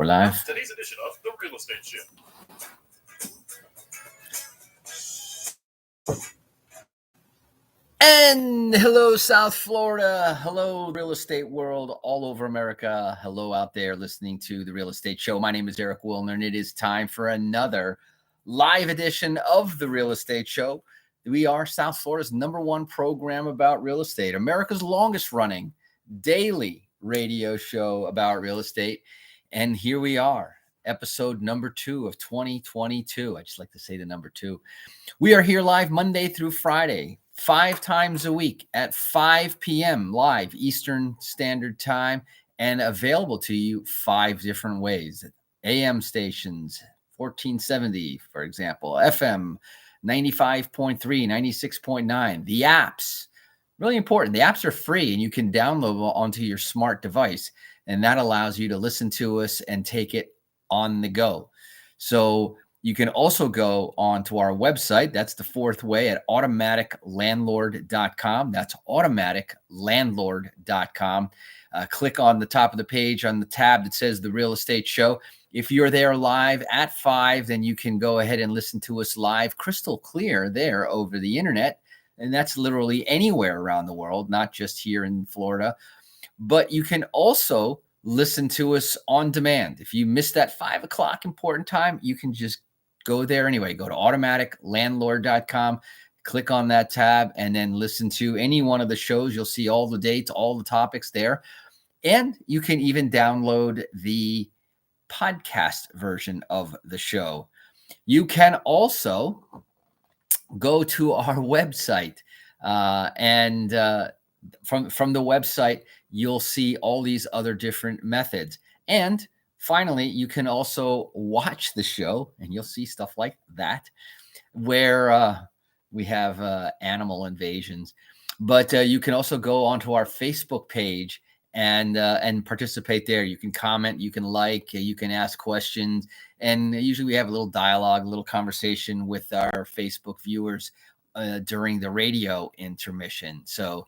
We're live. Today's edition of The Real Estate Show. And hello, South Florida. Hello, real estate world all over America. Hello out there listening to The Real Estate Show. My name is Eric Willner, and it is time for another live edition of The Real Estate Show. We are South Florida's #1 program about real estate, America's longest running daily radio show about real estate. And here we are, episode number 2 of 2022. I just like to say the number 2. We are here live Monday through Friday, 5 times a week at 5 p.m. live Eastern Standard Time, and available to you 5 different ways. AM stations, 1470, for example, FM 95.3, 96.9, the apps. Really important. The apps are free and you can download them onto your smart device, and that allows you to listen to us and take it on the go. So you can also go onto our website. That's the 4th way, at automaticlandlord.com. That's automaticlandlord.com. Click on the top of the page on the tab that says The Real Estate Show. If you're there live at 5, then you can go ahead and listen to us live, crystal clear there over the internet. And that's literally anywhere around the world, not just here in Florida. But you can also listen to us on demand. If you missed that 5 o'clock important time, you can just go there anyway. Go to automaticlandlord.com, click on that tab, and then listen to any one of the shows. You'll see all the dates, all the topics there. And you can even download the podcast version of the show. You can also go to our website, and from the website, you'll see all these other different methods. And finally, you can also watch the show, and you'll see stuff like that, where we have animal invasions. But you can also go onto our Facebook page and participate there. You can comment, you can like, you can ask questions, and usually we have a little dialogue, a little conversation with our Facebook viewers during the radio intermission. So,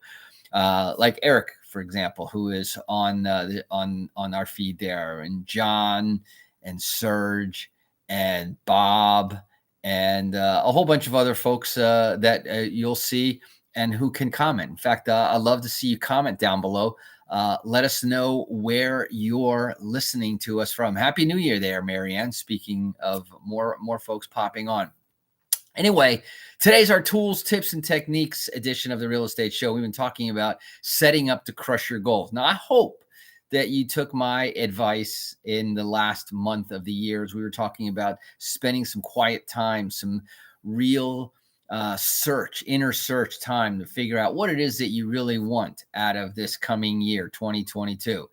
like Eric, for example, who is on our feed there, and John and Serge and Bob and a whole bunch of other folks that you'll see and who can comment. In fact, I'd love to see you comment down below. Let us know where you're listening to us from. Happy New Year there, Marianne. Speaking of more folks popping on. Anyway, today's our tools, tips, and techniques edition of the Real Estate Show. We've been talking about setting up to crush your goals. Now, I hope that you took my advice in the last month of the year as we were talking about spending some quiet time, some real inner search time to figure out what it is that you really want out of this coming year, 2022.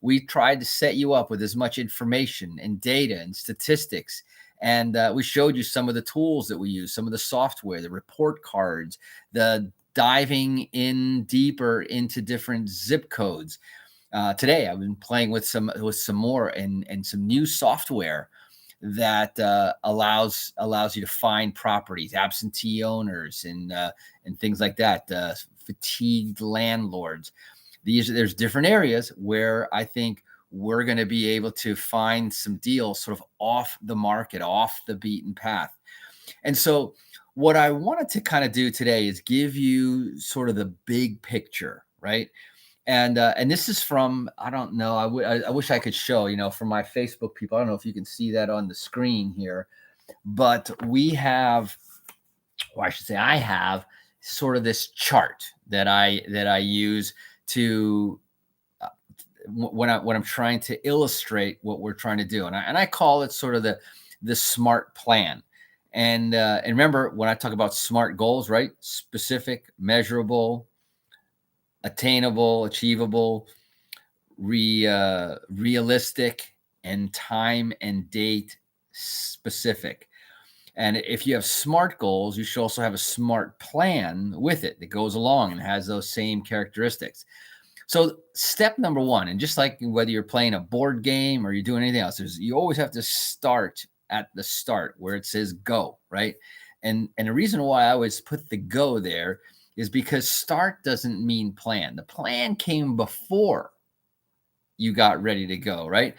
We tried to set you up with as much information and data and statistics. And we showed you some of the tools that we use, some of the software, the report cards, the diving in deeper into different zip codes. Today, I've been playing with some more and some new software that allows you to find properties, absentee owners, and things like that, fatigued landlords. There's different areas where I think we're going to be able to find some deals sort of off the market, off the beaten path. And so what I wanted to kind of do today is give you sort of the big picture, right? And this is from, I don't know, I wish I could show, from my Facebook people. I don't know if you can see that on the screen here, but we have, or I should say I have sort of this chart that I use to when I'm trying to illustrate what we're trying to do. And I call it sort of the SMART plan. And remember, when I talk about SMART goals, right? Specific, measurable, attainable, achievable, realistic, and time and date specific. And if you have SMART goals, you should also have a SMART plan with it that goes along and has those same characteristics. So step number 1, and just like whether you're playing a board game or you're doing anything else, you always have to start at the start where it says go, right? And the reason why I always put the go there is because start doesn't mean plan. The plan came before you got ready to go, right?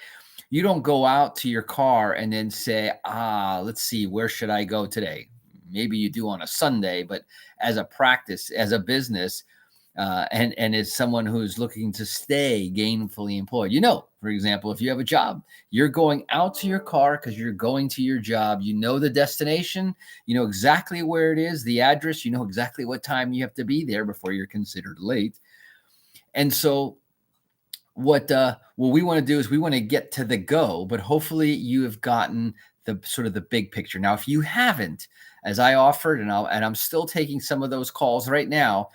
You don't go out to your car and then say, let's see, where should I go today? Maybe you do on a Sunday, but as a practice, as a business, and as someone who's looking to stay gainfully employed, for example, if you have a job, you're going out to your car because you're going to your job. You know the destination, you know exactly where it is, the address, you know exactly what time you have to be there before you're considered late. And so what we want to do is we want to get to the go, but hopefully you have gotten the sort of the big picture. Now, if you haven't, as I offered, and I'm still taking some of those calls right now,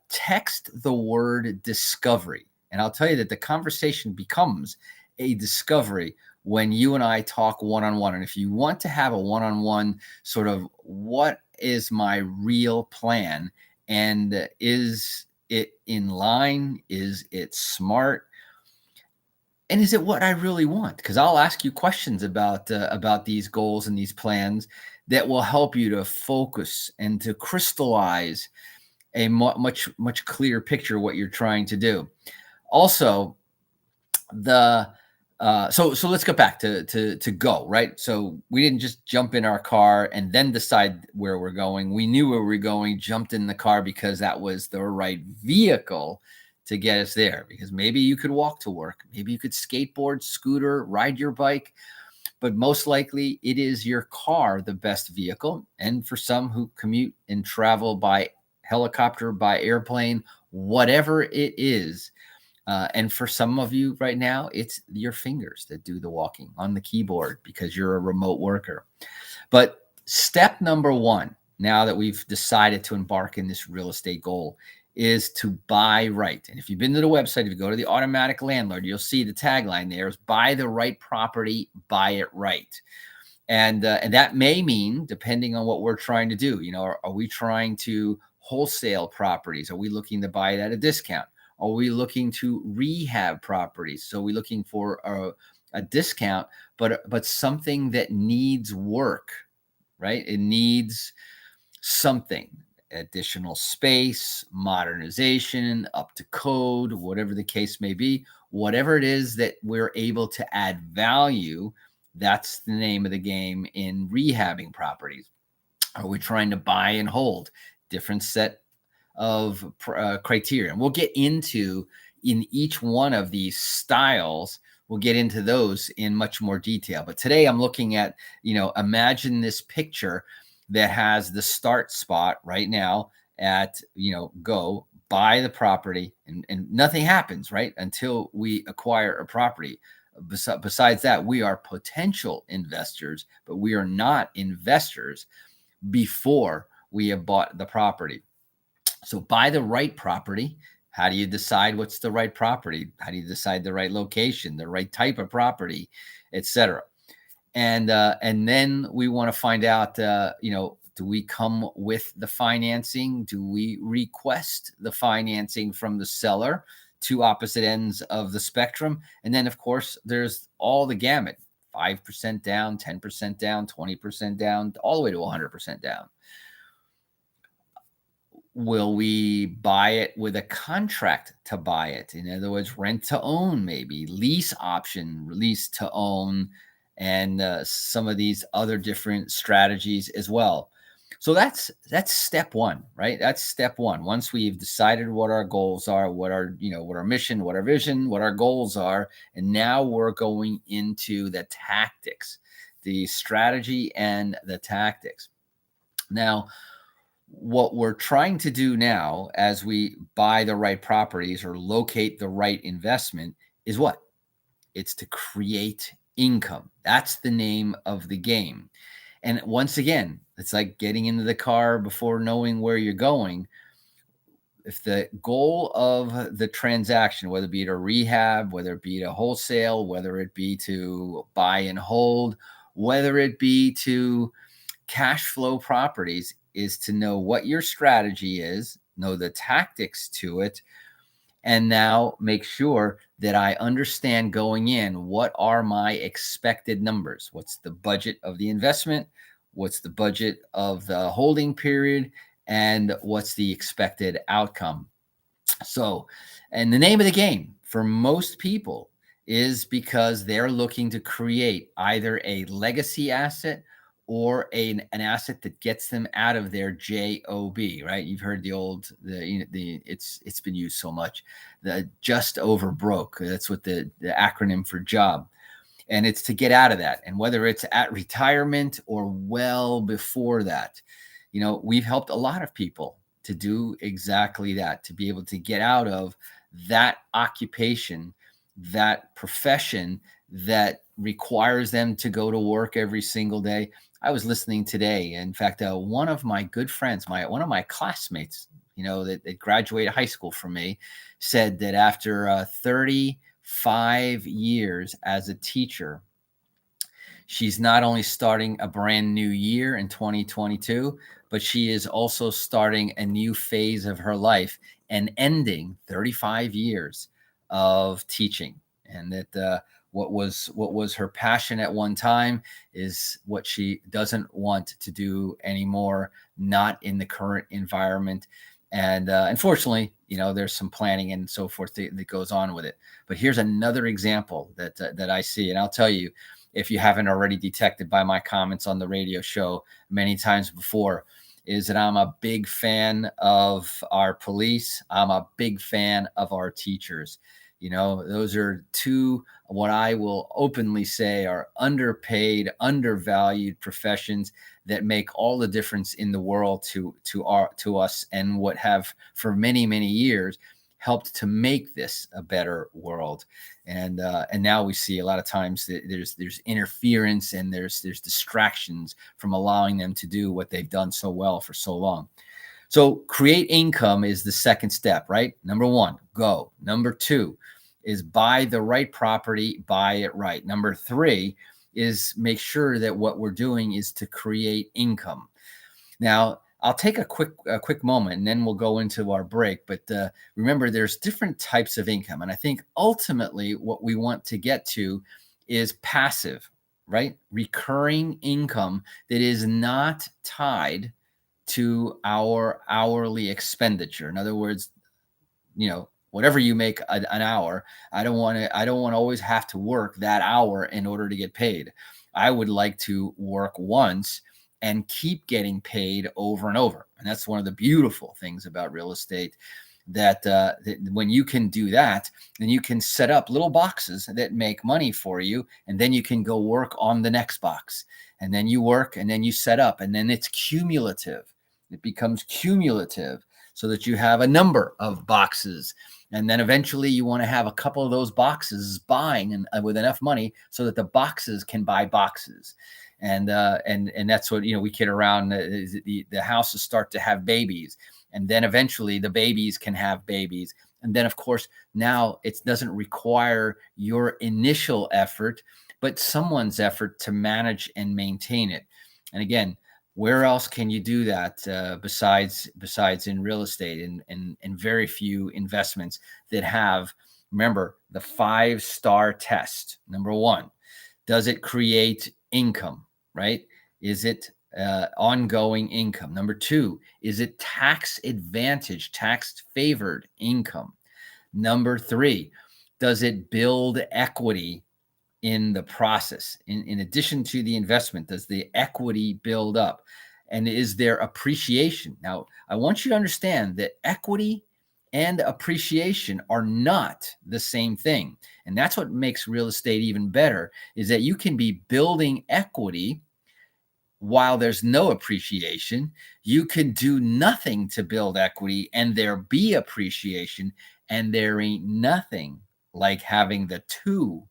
text the word discovery. And I'll tell you that the conversation becomes a discovery when you and I talk one-on-one. And if you want to have a one-on-one sort of, what is my real plan? And is it in line? Is it smart? And is it what I really want? Because I'll ask you questions about these goals and these plans that will help you to focus and to crystallize a much clearer picture of what you're trying to do. Also, so let's go back to go, right? So we didn't just jump in our car and then decide where we're going. We knew where we were going, jumped in the car because that was the right vehicle to get us there. Because maybe you could walk to work, maybe you could skateboard, scooter, ride your bike, but most likely it is your car, the best vehicle. And for some who commute and travel by helicopter, by airplane, whatever it is. And for some of you right now, it's your fingers that do the walking on the keyboard because you're a remote worker. But step number one, now that we've decided to embark in this real estate goal, is to buy right. And if you've been to the website, if you go to the Automatic Landlord, you'll see the tagline there is buy the right property, buy it right. And that may mean, depending on what we're trying to do, are we trying to wholesale properties? Are we looking to buy it at a discount? Are we looking to rehab properties? So we're looking for a discount, but something that needs work, right? It needs something, additional space, modernization, up to code, whatever the case may be. Whatever it is that we're able to add value, that's the name of the game in rehabbing properties. Are we trying to buy and hold? Different set of criteria. And we'll get into, in each one of these styles, we'll get into those in much more detail. But today I'm looking at, imagine this picture that has the start spot right now at, go buy the property, and nothing happens, right, until we acquire a property. Besides that, we are potential investors, but we are not investors before we have bought the property. So buy the right property. How do you decide what's the right property? How do you decide the right location, the right type of property, etc.? And then we want to find out, do we come with the financing? Do we request the financing from the seller? Two opposite ends of the spectrum. And then, of course, there's all the gamut: 5% down, 10% down, 20% down, all the way to 100% down. Will we buy it with a contract to buy it? In other words, rent to own, maybe lease option, lease to own, and some of these other different strategies as well. So that's step one, right? That's step one. Once we've decided what our goals are, what our mission, what our vision, what our goals are, and now we're going into the tactics, the strategy and the tactics. Now, what we're trying to do now, as we buy the right properties or locate the right investment, is what? It's to create income. That's the name of the game. And once again, it's like getting into the car before knowing where you're going. If the goal of the transaction, whether it be to rehab, whether it be to wholesale, whether it be to buy and hold, whether it be to cash flow properties, is to know what your strategy is, know the tactics to it, and now make sure that I understand going in, what are my expected numbers? What's the budget of the investment? What's the budget of the holding period? And what's the expected outcome? So, and the name of the game for most people is because they're looking to create either a legacy asset or an asset that gets them out of their job, right? You've heard it's been used so much, the just over broke. That's what the acronym for job. And it's to get out of that. And whether it's at retirement or well before that, we've helped a lot of people to do exactly that, to be able to get out of that occupation, that profession that requires them to go to work every single day. I was listening today. In fact, one of my good friends, one of my classmates, that graduated high school from me, said that after 35 years as a teacher, she's not only starting a brand new year in 2022, but she is also starting a new phase of her life and ending 35 years of teaching. And that what was her passion at one time is what she doesn't want to do anymore, not in the current environment. And unfortunately, there's some planning and so forth that goes on with it. But here's another example that I see. And I'll tell you, if you haven't already detected by my comments on the radio show many times before, is that I'm a big fan of our police. I'm a big fan of our teachers. Those are two, what I will openly say, are underpaid, undervalued professions that make all the difference in the world to us, and what have for many, many years helped to make this a better world. And now we see a lot of times that there's interference and there's distractions from allowing them to do what they've done so well for so long. So create income is the second step, right? Number one, go. Number two is buy the right property, buy it right. Number three is make sure that what we're doing is to create income. Now, I'll take a quick moment and then we'll go into our break. But remember, there's different types of income. And I think ultimately what we want to get to is passive, right? Recurring income that is not tied to our hourly expenditure. In other words, whatever you make an hour, I don't want to always have to work that hour in order to get paid. I would like to work once and keep getting paid over and over. And that's one of the beautiful things about real estate, that when you can do that, then you can set up little boxes that make money for you. And then you can go work on the next box. And then you work and then you set up, and then it's cumulative. It becomes cumulative so that you have a number of boxes. And then eventually you want to have a couple of those boxes buying and with enough money so that the boxes can buy boxes. And that's what, we kid around. The houses start to have babies, and then eventually the babies can have babies. And then, of course, now it doesn't require your initial effort, but someone's effort to manage and maintain it. And again, where else can you do that besides in real estate and very few investments that have, remember, the 5-star test. Number one, does it create income, right? Is it ongoing income? Number two, is it tax advantage, tax favored income? Number three, does it build equity in the process? In addition to the investment, does the equity build up? And is there appreciation? Now, I want you to understand that equity and appreciation are not the same thing. And that's what makes real estate even better, is that you can be building equity while there's no appreciation. You can do nothing to build equity and there be appreciation. And there ain't nothing like having the two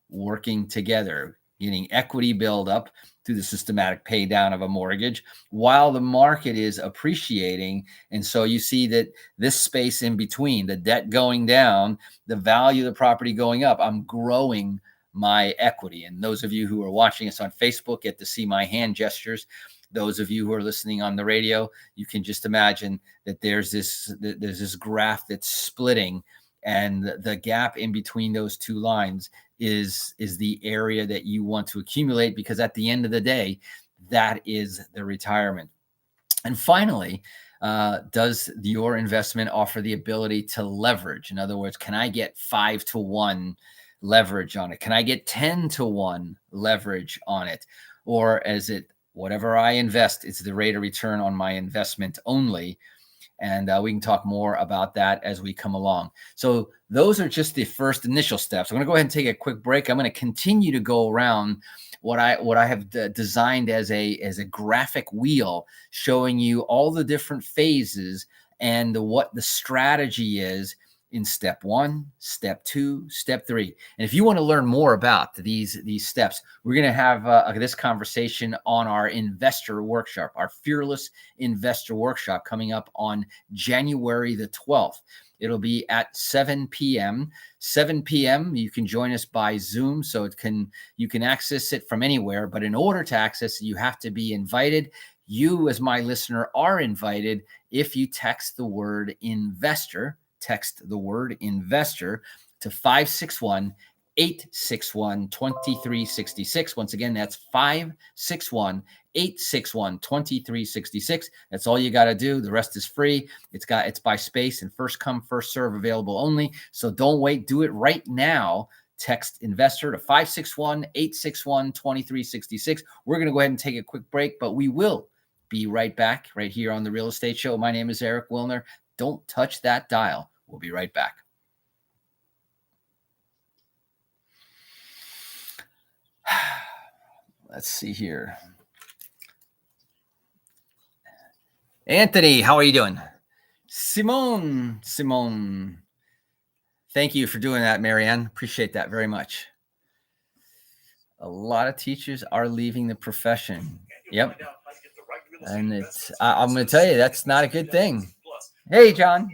working together, getting equity build up through the systematic pay down of a mortgage while the market is appreciating. And so you see that this space in between, the debt going down, the value of the property going up, I'm growing my equity. And those of you who are watching us on Facebook get to see my hand gestures. Those of you who are listening on the radio, you can just imagine that there's this graph that's splitting, and the gap in between those two lines is the area that you want to accumulate, because at the end of the day, that is the retirement. And finally, does your investment offer the ability to leverage? In other words, can I get 5-to-1 leverage on it? Can I get 10 to 1 leverage on it? Or is it whatever I invest, it's the rate of return on my investment only? And we can talk more about that as we come along. So those are just the first initial steps. I'm going to go ahead and take a quick break. I'm going to continue to go around what I have designed as a graphic wheel showing you all the different phases and what the strategy is in step 1, step 2, step 3. And if you want to learn more about these steps, we're going to have this conversation on our investor workshop, our Fearless Investor Workshop, coming up on January the 12th. It'll be at 7 p.m. 7 p.m. You can join us by Zoom, so you can access it from anywhere. But in order to access it, you have to be invited. You, as my listener, are invited if you text the word investor. Text the word investor to 561-861-2366. Once again, that's 561-861-2366. That's all you got to do. The rest is free. It's by space and first come, first serve, available only. So don't wait. Do it right now. Text investor to 561-861-2366. We're going to go ahead and take a quick break, but we will be right back right here on The Real Estate Show. My name is Eric Willner. Don't touch that dial. We'll be right back. Let's see here. Anthony, how are you doing? Simone. Thank you for doing that, Marianne. Appreciate that very much. A lot of teachers are leaving the profession. Yep. And I'm going to tell you, that's not a good thing. Hey, John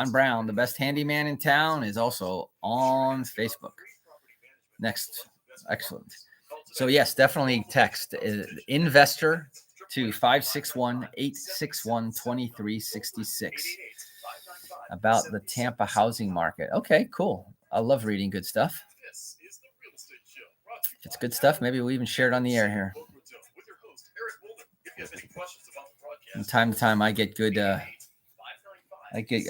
Brown, the best handyman in town, is also on Facebook. Next. Excellent. So yes, definitely text investor to 561-861-2366 about the Tampa housing market. Okay, cool. I love reading good stuff. If it's good stuff, maybe we'll even share it on the air here. From time to time, I get good. I get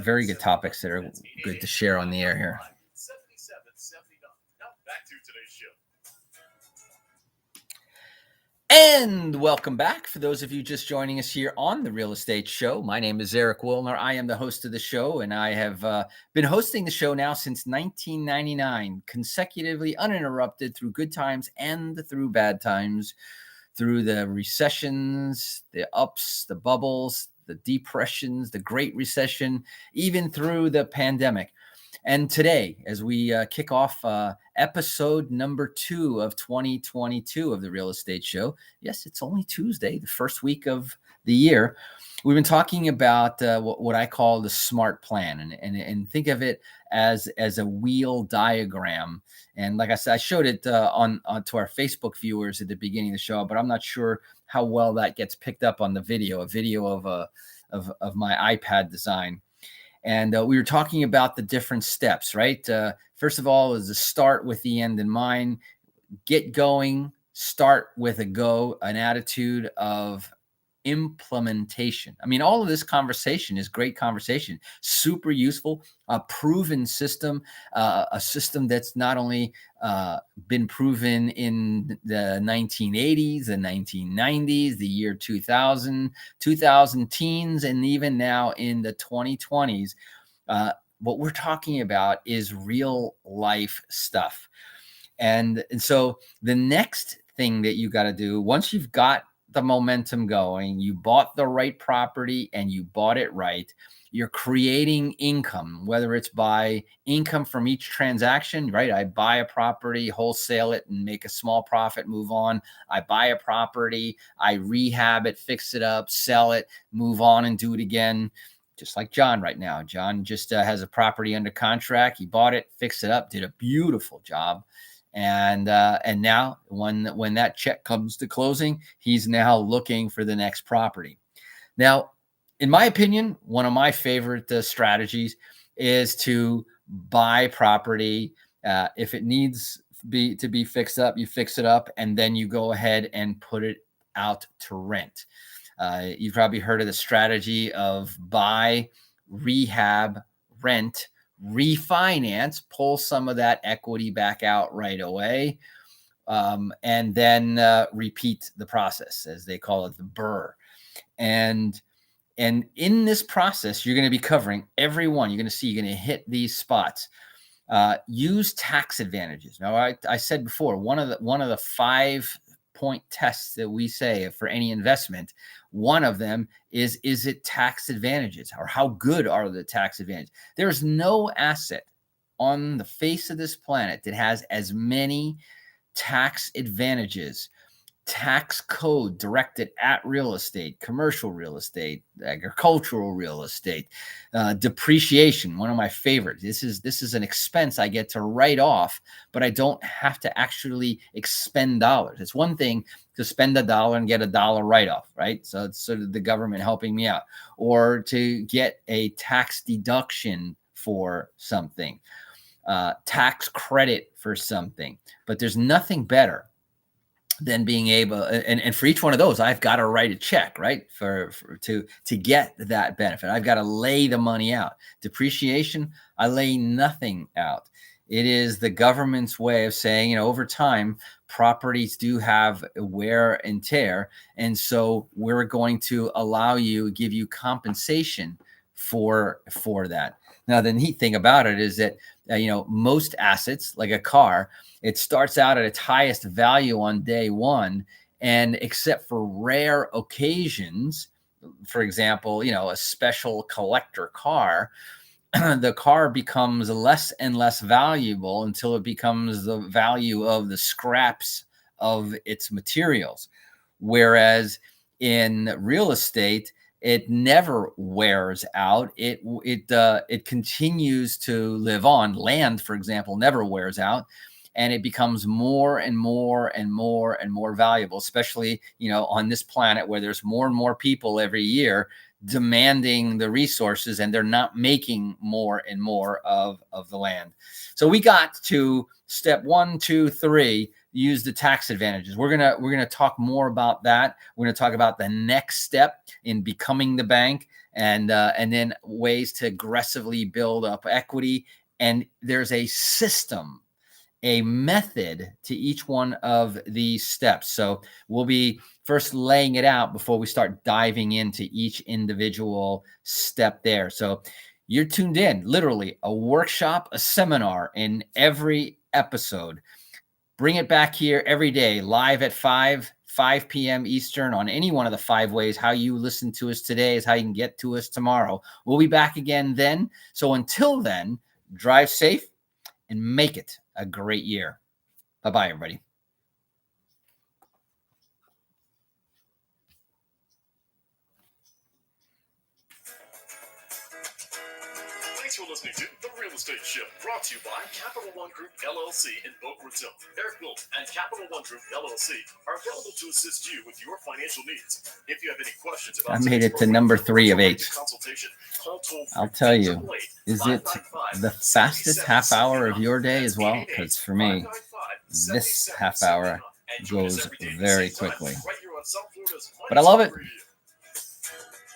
very good topics that are good to share on the air here. Back to today's show. And welcome back. For those of you just joining us here on The Real Estate Show, my name is Eric Willner. I am the host of the show, and I have been hosting the show now since 1999, consecutively uninterrupted through good times and through bad times, through the recessions, the ups, the bubbles, the depressions, the Great Recession, even through the pandemic. And today, as we kick off episode number 2 of 2022 of The Real Estate Show, yes, it's only Tuesday, the first week of the year, we've been talking about what I call the SMART plan, and think of it as a wheel diagram. And like I said, I showed it on to our Facebook viewers at the beginning of the show, but I'm not sure how well that gets picked up on the video, a video of my iPad design. And we were talking about the different steps, right? First of all, is to start with the end in mind, get going, start with an attitude of implementation. I mean, all of this conversation is great conversation, super useful, a proven system, a system that's not only been proven in the 1980s, the 1990s, the year 2000, 2000 teens, and even now in the 2020s. What we're talking about is real life stuff. And so the next thing that you got to do, once you've got the momentum going, you bought the right property and you bought it right, you're creating income, whether it's by income from each transaction, right? I buy a property, wholesale it and make a small profit, move on. I buy a property, I rehab it, fix it up, sell it, move on and do it again. Just like John right now. John just has a property under contract. He bought it, fixed it up, did a beautiful job. And now when that check comes to closing, he's now looking for the next property. Now, in my opinion, one of my favorite strategies is to buy property. If it needs to be fixed up, you fix it up, and then you go ahead and put it out to rent. You've probably heard of the strategy of buy, rehab, rent, refinance, pull some of that equity back out right away, and then repeat the process, as they call it, the BRRRR. And in this process, you're going to be covering every one. You're going to see, you're going to hit these spots. Use tax advantages. Now, I said before, one of the 5-point tests that we say for any investment, one of them is it tax advantages, or how good are the tax advantages? There's no asset on the face of this planet that has as many tax advantages, tax code directed at real estate, commercial real estate, agricultural real estate, depreciation. One of my favorites. This is an expense I get to write off, but I don't have to actually expend dollars. It's one thing to spend $1 and get $1 write-off, right? So it's sort of the government helping me out, or to get a tax deduction for something, tax credit for something. But there's nothing better than being able, and for each one of those, I've got to write a check, right? To get that benefit, I've got to lay the money out. Depreciation, I lay nothing out. It is the government's way of saying, over time, properties do have wear and tear, and so we're going to give you compensation for that. Now, the neat thing about it is that most assets, like a car, it starts out at its highest value on day one, and except for rare occasions, for example, a special collector car, the car becomes less and less valuable until it becomes the value of the scraps of its materials. Whereas in real estate, it never wears out. It continues to live on. Land, for example, never wears out, and it becomes more and more and more and more valuable, especially, on this planet where there's more and more people every year demanding the resources, and they're not making more and more of the land. So we got to step 1, 2, 3, use the tax advantages. We're gonna talk more about that. We're gonna talk about the next step in becoming the bank, and then ways to aggressively build up equity. And there's a system, a method to each one of these steps. So we'll be first laying it out before we start diving into each individual step there. So you're tuned in, literally a workshop, a seminar in every episode. Bring it back here every day, live at 5 p.m. Eastern, on any one of the 5 ways. How you listen to us today is how you can get to us tomorrow. We'll be back again then. So until then, drive safe and make it a great year. Bye-bye, everybody. Thanks for listening to The Real Estate Show, brought to you by Capital One Group LLC in Boca Raton. Eric Wilton and Capital One Group LLC are available to assist you with your financial needs. If you have any questions about, I made it to number 3 of 8. I'll tell you, is it the fastest half hour of your day as well? Because for me, this half hour goes very quickly. But I love it.